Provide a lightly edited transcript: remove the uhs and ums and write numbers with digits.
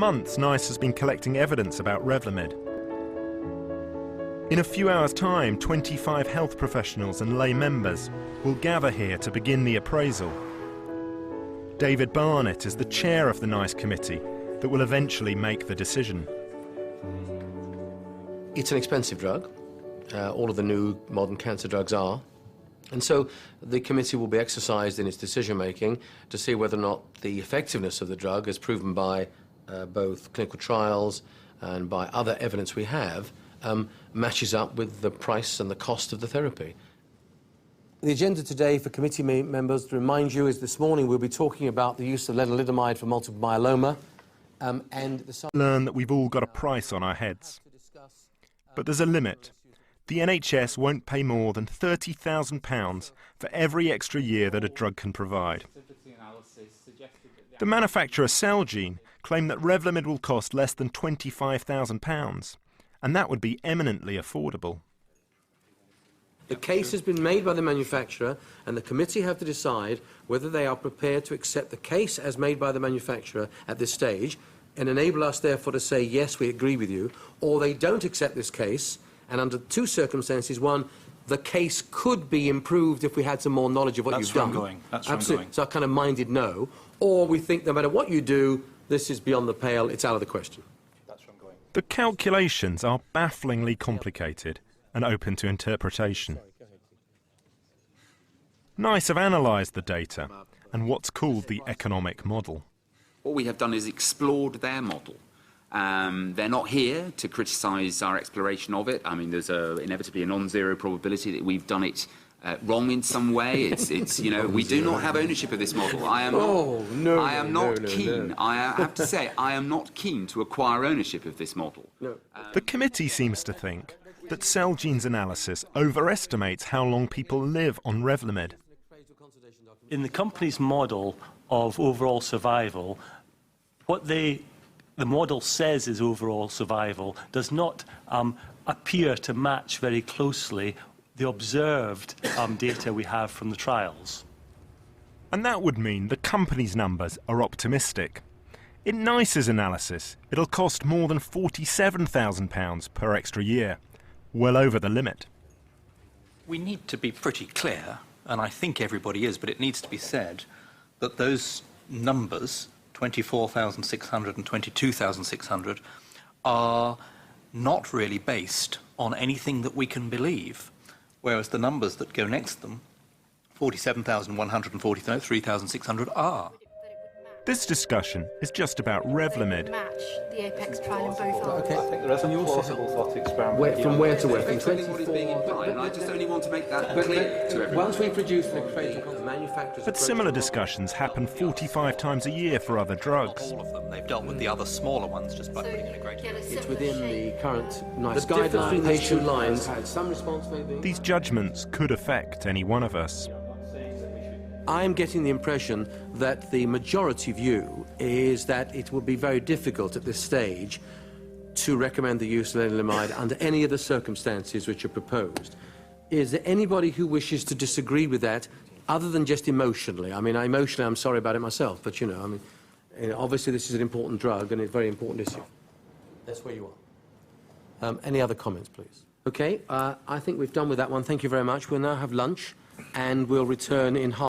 months, NICE has been collecting evidence about Revlimid. In a few hours' time, 25 health professionals and lay members will gather here to begin the appraisal. David Barnett is the chair of the NICE committee that will eventually make the decision. It's an expensive drug. All of the new modern cancer drugs are. And so the committee will be exercised in its decision-making to see whether or not the effectiveness of the drug, as proven by both clinical trials and by other evidence we have, matches up with the price and the cost of the therapy. The agenda today for committee members, to remind you, is this morning we'll be talking about the use of lenalidomide for multiple myeloma. Learn that we've all got a price on our heads. But there's a limit. The NHS won't pay more than £30,000 for every extra year that a drug can provide. The manufacturer Celgene claimed that Revlimid will cost less than £25,000, and that would be eminently affordable. The case has been made by the manufacturer, and the committee have to decide whether they are prepared to accept the case as made by the manufacturer at this stage and enable us, therefore, to say, yes, we agree with you, or they don't accept this case, and under two circumstances: one, the case could be improved if we had some more knowledge of what you've done. That's where I'm going. So I kind of minded no. Or we think no matter what you do, this is beyond the pale, it's out of the question. That's where I'm going. The calculations are bafflingly complicated and open to interpretation. NICE have analysed the data and what's called the economic model. What we have done is explored their model. They're not here to criticise our exploration of it. I mean, there's inevitably a non-zero probability that we've done it wrong in some way. It's you know, we do not have ownership of this model. I am not keen. I have to say, I am not keen to acquire ownership of this model. The committee seems to think that Celgene's analysis overestimates how long people live on Revlimid. In the company's model of overall survival, what the model says is overall survival does not appear to match very closely the observed data we have from the trials. And that would mean the company's numbers are optimistic. In NICE's analysis, it'll cost more than £47,000 per extra year, well over the limit. We need to be pretty clear, and I think everybody is, but it needs to be said, that those numbers, 24,600 and 22,600, are not really based on anything that we can believe, whereas the numbers that go next to them, 47,100 and 43,600, are. This discussion is just about Revlimid. Match the Apex trial in both arms. Okay. I think there is a plausible thought experiment. From where to where? From What is being implied, and I just only want to make that clear to everyone. Once we produce the manufacturers... But similar discussions happen 45 times a year for other drugs. All of them. They've dealt with the other smaller ones just by putting in a greater... It's within the current NICE guidelines. These two lines had some response, maybe. These judgments could affect any one of us. I'm getting the impression that the majority view is that it would be very difficult at this stage to recommend the use of lenalidomide under any of the circumstances which are proposed. Is there anybody who wishes to disagree with that, other than just emotionally? I mean, emotionally, I'm sorry about it myself, but, you know, I mean, obviously this is an important drug and a very important issue. That's where you are. Any other comments, please? Okay, I think we've done with that one. Thank you very much. We'll now have lunch, and we'll return in half.